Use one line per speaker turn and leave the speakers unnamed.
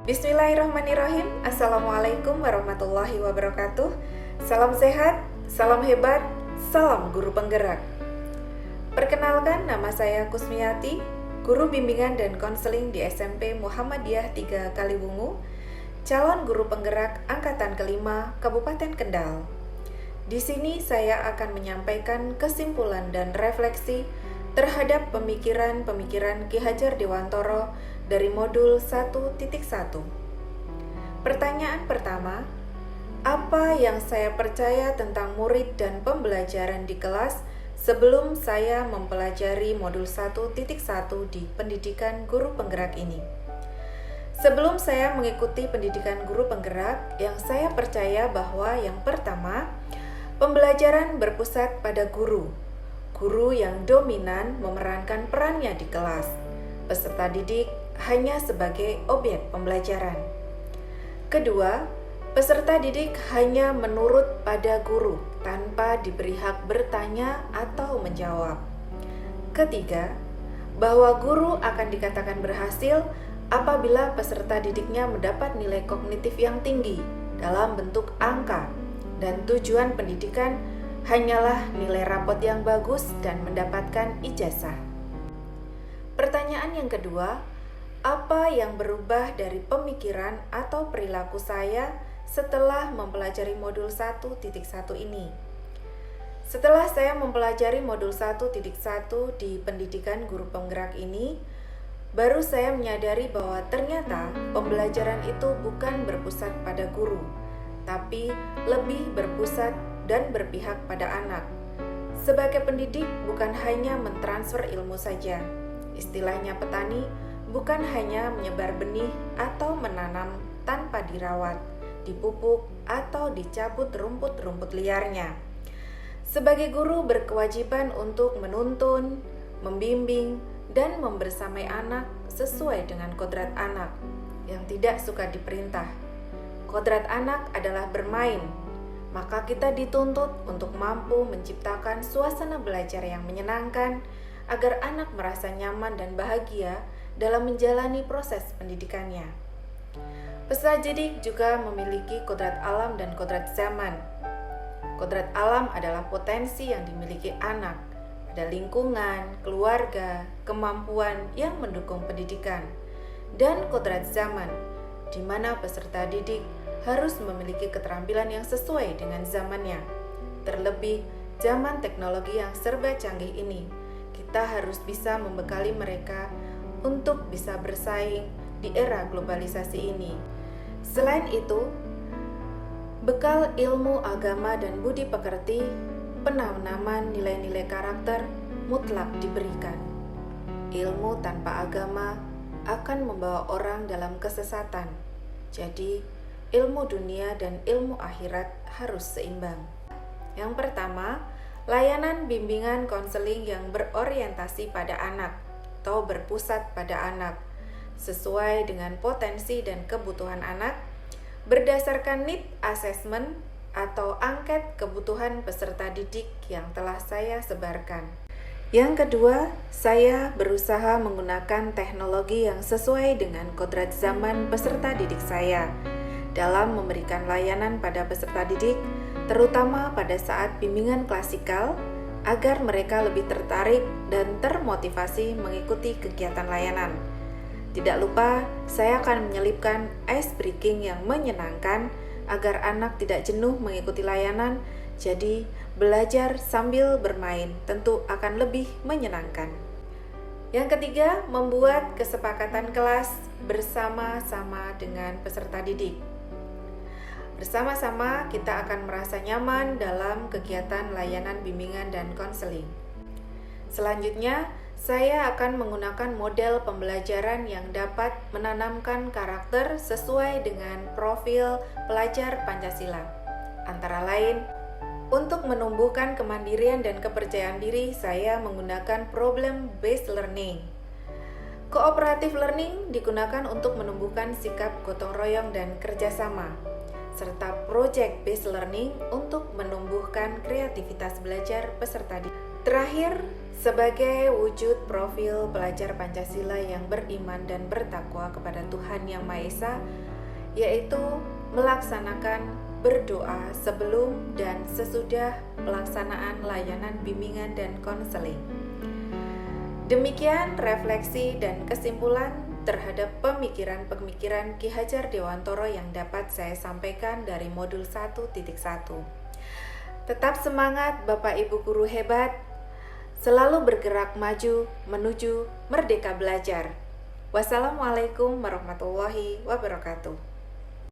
Bismillahirrahmanirrahim. Assalamualaikum warahmatullahi wabarakatuh. Salam sehat, salam hebat, salam guru penggerak. Perkenalkan, nama saya Kusmiati, guru bimbingan dan konseling di SMP Muhammadiyah 3 Kaliwungu, calon guru penggerak angkatan kelima Kabupaten Kendal. Di sini saya akan menyampaikan kesimpulan dan refleksi terhadap pemikiran-pemikiran Ki Hajar Dewantoro dari modul 1.1. Pertanyaan pertama, apa yang saya percaya tentang murid dan pembelajaran di kelas sebelum saya mempelajari modul 1.1 di pendidikan guru penggerak ini? Sebelum saya mengikuti pendidikan guru penggerak, yang saya percaya bahwa yang pertama, pembelajaran berpusat pada guru. Guru yang dominan memerankan perannya di kelas. Peserta didik hanya sebagai objek pembelajaran. Kedua, peserta didik hanya menurut pada guru tanpa diberi hak bertanya atau menjawab. Ketiga, bahwa guru akan dikatakan berhasil apabila peserta didiknya mendapat nilai kognitif yang tinggi dalam bentuk angka, dan tujuan pendidikan hanyalah nilai rapot yang bagus dan mendapatkan ijazah. Pertanyaan yang kedua, apa yang berubah dari pemikiran atau perilaku saya setelah mempelajari modul 1.1 ini? Setelah saya mempelajari modul 1.1 di pendidikan guru penggerak ini, baru saya menyadari bahwa ternyata pembelajaran itu bukan berpusat pada guru, tapi lebih berpusat dan berpihak pada anak. Sebagai pendidik bukan hanya mentransfer ilmu saja. Istilahnya petani bukan hanya menyebar benih atau menanam tanpa dirawat, dipupuk, atau dicabut rumput-rumput liarnya. Sebagai guru berkewajiban untuk menuntun, membimbing, dan membersamai anak sesuai dengan kodrat anak yang tidak suka diperintah. Kodrat anak adalah bermain, maka kita dituntut untuk mampu menciptakan suasana belajar yang menyenangkan agar anak merasa nyaman dan bahagia dalam menjalani proses pendidikannya. Peserta didik juga memiliki kodrat alam dan kodrat zaman. Kodrat alam adalah potensi yang dimiliki anak, ada lingkungan, keluarga, kemampuan yang mendukung pendidikan, dan kodrat zaman, di mana peserta didik harus memiliki keterampilan yang sesuai dengan zamannya. Terlebih zaman teknologi yang serba canggih ini, kita harus bisa membekali mereka untuk bisa bersaing di era globalisasi ini. Selain itu, bekal ilmu agama dan budi pekerti, penanaman nilai-nilai karakter mutlak diberikan. Ilmu tanpa agama akan membawa orang dalam kesesatan. Jadi, ilmu dunia dan ilmu akhirat harus seimbang. Yang pertama, layanan bimbingan konseling yang berorientasi pada anak atau berpusat pada anak, sesuai dengan potensi dan kebutuhan anak, berdasarkan need assessment atau angket kebutuhan peserta didik yang telah saya sebarkan. Yang kedua, saya berusaha menggunakan teknologi yang sesuai dengan kodrat zaman peserta didik saya dalam memberikan layanan pada peserta didik, terutama pada saat bimbingan klasikal, agar mereka lebih tertarik dan termotivasi mengikuti kegiatan layanan. Tidak lupa, saya akan menyelipkan ice breaking yang menyenangkan agar anak tidak jenuh mengikuti layanan, jadi belajar sambil bermain tentu akan lebih menyenangkan. Yang ketiga, membuat kesepakatan kelas bersama-sama dengan peserta didik. Bersama-sama kita akan merasa nyaman dalam kegiatan layanan bimbingan dan konseling. Selanjutnya, saya akan menggunakan model pembelajaran yang dapat menanamkan karakter sesuai dengan profil pelajar Pancasila. Antara lain, untuk menumbuhkan kemandirian dan kepercayaan diri, saya menggunakan problem-based learning. Cooperative learning digunakan untuk menumbuhkan sikap gotong royong dan kerjasama, serta project-based learning untuk menumbuhkan kreativitas belajar peserta didik. Terakhir, sebagai wujud profil pelajar Pancasila yang beriman dan bertakwa kepada Tuhan Yang Maha Esa, yaitu melaksanakan berdoa sebelum dan sesudah pelaksanaan layanan bimbingan dan konseling. Demikian refleksi dan kesimpulan terhadap pemikiran-pemikiran Ki Hajar Dewantoro yang dapat saya sampaikan dari modul 1.1. Tetap semangat Bapak Ibu guru hebat, selalu bergerak maju menuju merdeka belajar. Wassalamualaikum warahmatullahi wabarakatuh.